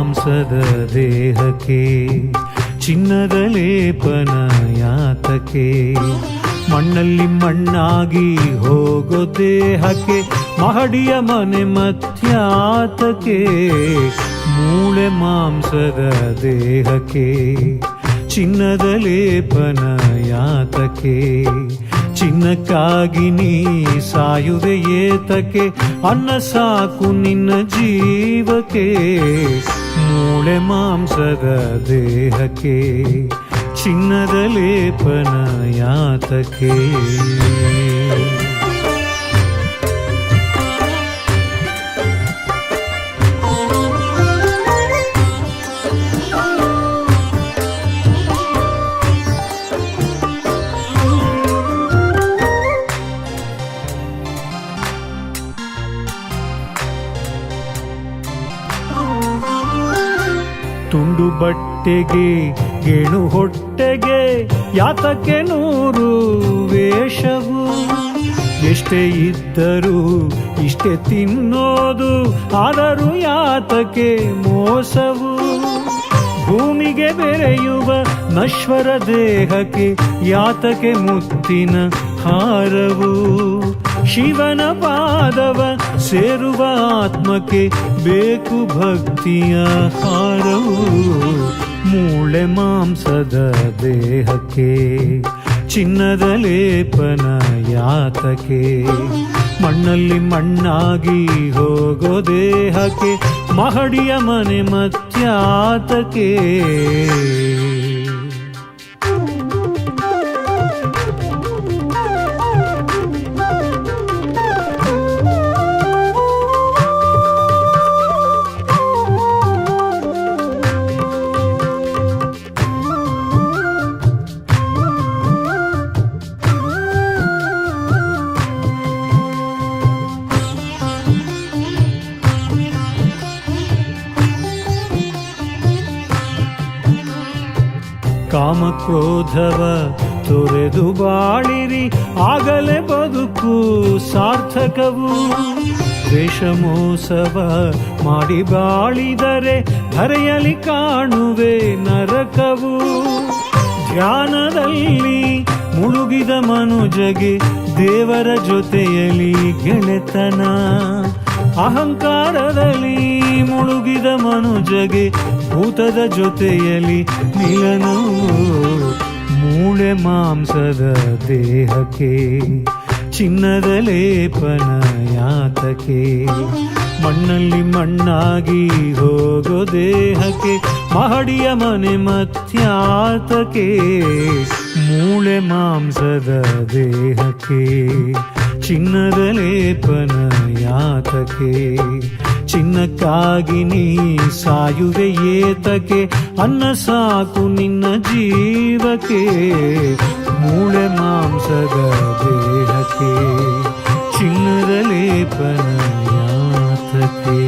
ಮಾಂಸದ ದೇಹಕ್ಕೆ ಚಿನ್ನದ ಲೇಪನ ಯಾತಕ್ಕೆ? ಮಣ್ಣಲ್ಲಿ ಮಣ್ಣಾಗಿ ಹೋಗೋ ದೇಹಕ್ಕೆ ಮಹಡಿಯ ಮನೆ ಮತ್ಯಾತಕ್ಕೆ? ಮೂಳೆ ಮಾಂಸದ ದೇಹಕ್ಕೆ ಚಿನ್ನದ ಲೇಪನ ಯಾತಕ್ಕೆ? ಚಿನ್ನಕ್ಕಾಗಿ ನೀ ಸಾಯುವೆ ಏತಕ್ಕೆ? ಅನ್ನ ಸಾಕು ನಿನ್ನ ಜೀವಕ್ಕೆ. ಮೂಳೆ ಮಾಂಸದ ದೇಹಕ್ಕೆ ಚಿನ್ನದ ಲೇಪನ ಯಾತಕ್ಕೆ? ತುಂಡು ಬಟ್ಟೆಗೆ ಗೇಣು ಹೊಟ್ಟೆಗೆ ಯಾತಕ್ಕೆ 100 ವೇಷವು? ಎಷ್ಟೇ ಇದ್ದರೂ ಇಷ್ಟೇ ತಿನ್ನೋದು, ಆದರೂ ಯಾತಕ್ಕೆ ಮೋಸವು? ಭೂಮಿಗೆ ಬೆರೆಯುವ ನಶ್ವರ ದೇಹಕ್ಕೆ ಯಾತಕ್ಕೆ ಮುತ್ತಿನ ಹಾರವು? ಶಿವನ ಪಾದವ ಸೇರುವ ಆತ್ಮಕ್ಕೆ ಬೇಕು ಭಕ್ತಿಯ ಹಾರವು. ಮೂಳೆ ಮಾಂಸದ ದೇಹಕ್ಕೆ ಚಿನ್ನದ ಲೇಪನ ಯಾತಕ್ಕೆ? ಮಣ್ಣಲ್ಲಿ ಮಣ್ಣಾಗಿ ಹೋಗೋ ದೇಹಕ್ಕೆ ಮಹಡಿಯ ಮನೆ ಮತ್ಯಾತಕ್ಕೆ? ಕಾಮಕ್ರೋಧವ ತೊರೆದು ಬಾಳಿರಿ, ಆಗಲೇ ಬದುಕು ಸಾರ್ಥಕವು. ದ್ವೇಷಮೋಸವ ಮಾಡಿ ಬಾಳಿದರೆ ಧರೆಯಲ್ಲಿ ಕಾಣುವೆ ನರಕವು. ಧ್ಯಾನದಲ್ಲಿ ಮುಳುಗಿದ ಮನುಜಗೆ ದೇವರ ಜೊತೆಯಲ್ಲಿ ಗೆಳೆತನ. ಅಹಂಕಾರದಲ್ಲಿ ಮುಳುಗಿದ ಮನುಜಗೆ ಭೂತದ ಜೊತೆಯಲ್ಲಿ ಮಿಲನವು. ಮೂಳೆ ಮಾಂಸದ ದೇಹಕ್ಕೆ ಚಿನ್ನದ ಲೇಪನ ಯಾತಕ್ಕೆ? ಮಣ್ಣಲ್ಲಿ ಮಣ್ಣಾಗಿ ಹೋಗೋ ದೇಹಕ್ಕೆ ಮಹಡಿಯ ಮನೆ ಮತ್ಯಾತಕ್ಕೆ? ಮೂಳೆ ಮಾಂಸದ ದೇಹಕ್ಕೆ ಚಿನ್ನದ ಲೇಪನ ಯಾತಕ್ಕೆ? ಚಿನ್ನಕ್ಕಾಗಿ ನೀ ಸಾಯುವೆ ಏತಕ್ಕೆ? ಅನ್ನ ಸಾಕು ನಿನ್ನ ಜೀವಕ್ಕೆ. ಮೂಳೆ ಮಾಂಸದ ದೇಹಕ್ಕೆ ಚಿನ್ನದ ಲೇಪನ ಯಾತಕ್ಕೆ?